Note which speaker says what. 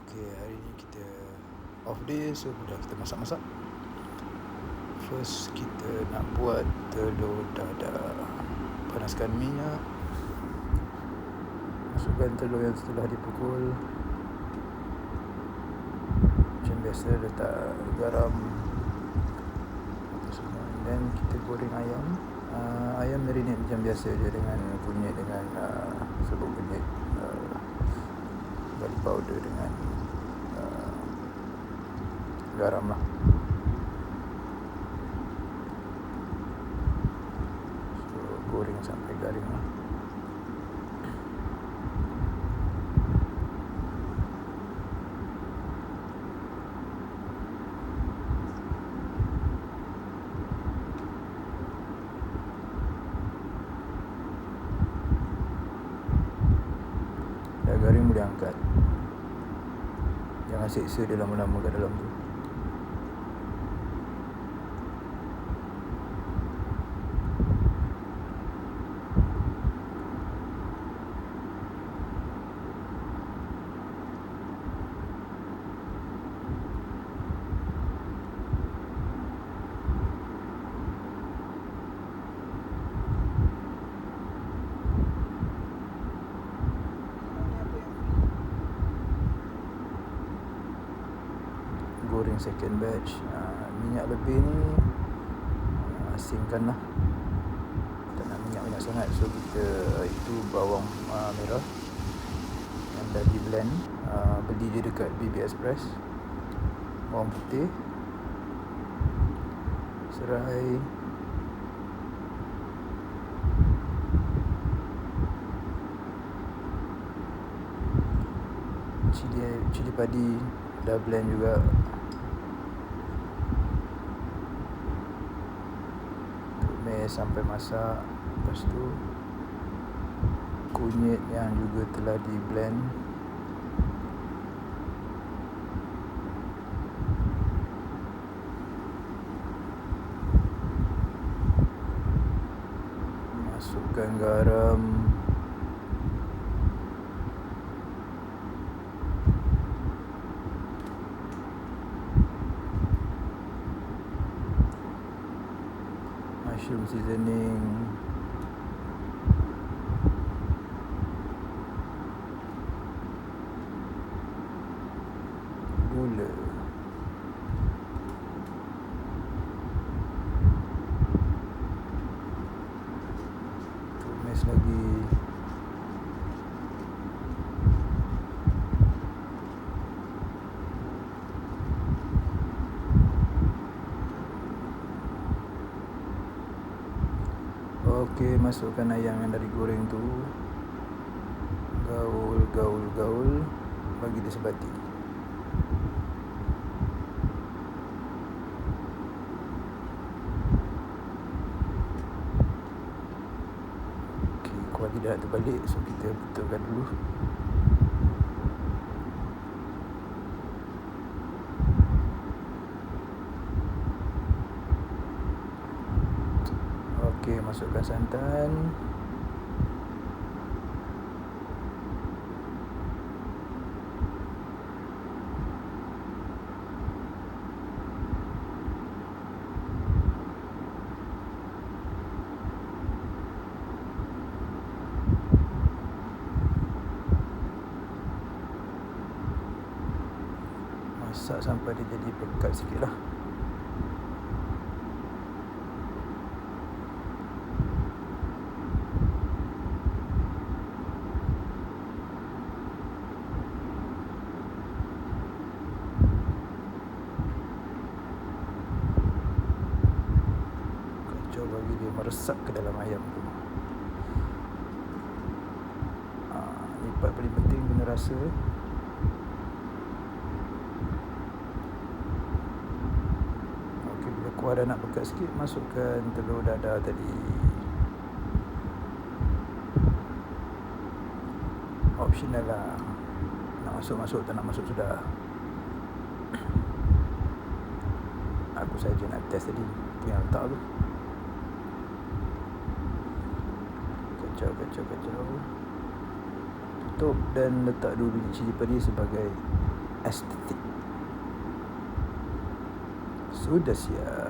Speaker 1: Okay, hari ni kita off day, so dah kita masak-masak. First kita nak buat telur dadah. Panaskan minyak, masukkan telur yang setelah dipukul. Macam biasa letak garam apa semua. Dan kita goreng ayam. Ayam marinate macam biasa je, dengan kunyit, dengan serbuk kunyit, garlic powder dengan garam lah. So goreng sampai garing lah. Dah garing boleh angkat. Jangan seksa dia lama-lama kat dalam tu. Goreng second batch. Minyak lebih ni asingkan lah. Tak nak minyak banyak sangat. So kita itu bawang merah yang dah di blend, beli je dekat BB Express. Bawang putih, serai, cili padi dah blend juga. Tumis sampai masak. Lepas tu kunyit yang juga telah di blend. Masukkan garam, mushroom seasoning, gula, tumis lagi. Okey, masukkan ayam yang dah digoreng tu. Gaul, bagi dia sebati. Okey, kuali dah terbalik, so kita betulkan dulu. Okey, masukkan santan. Masak sampai dia jadi pekat sikit lah. Kacau bagi dia meresap ke dalam ayam tu. Ni part paling penting, kena rasa. Okey, bila kuah dah nak pekat sikit, masukkan telur dadah tadi. Optional lah. Nak masuk, tak nak masuk sudah. Aku saja nak test tadi, tu yang letak tu. Kacau. Tutup dan letak dulu biji cili padi sebagai estetik. Sudah siap.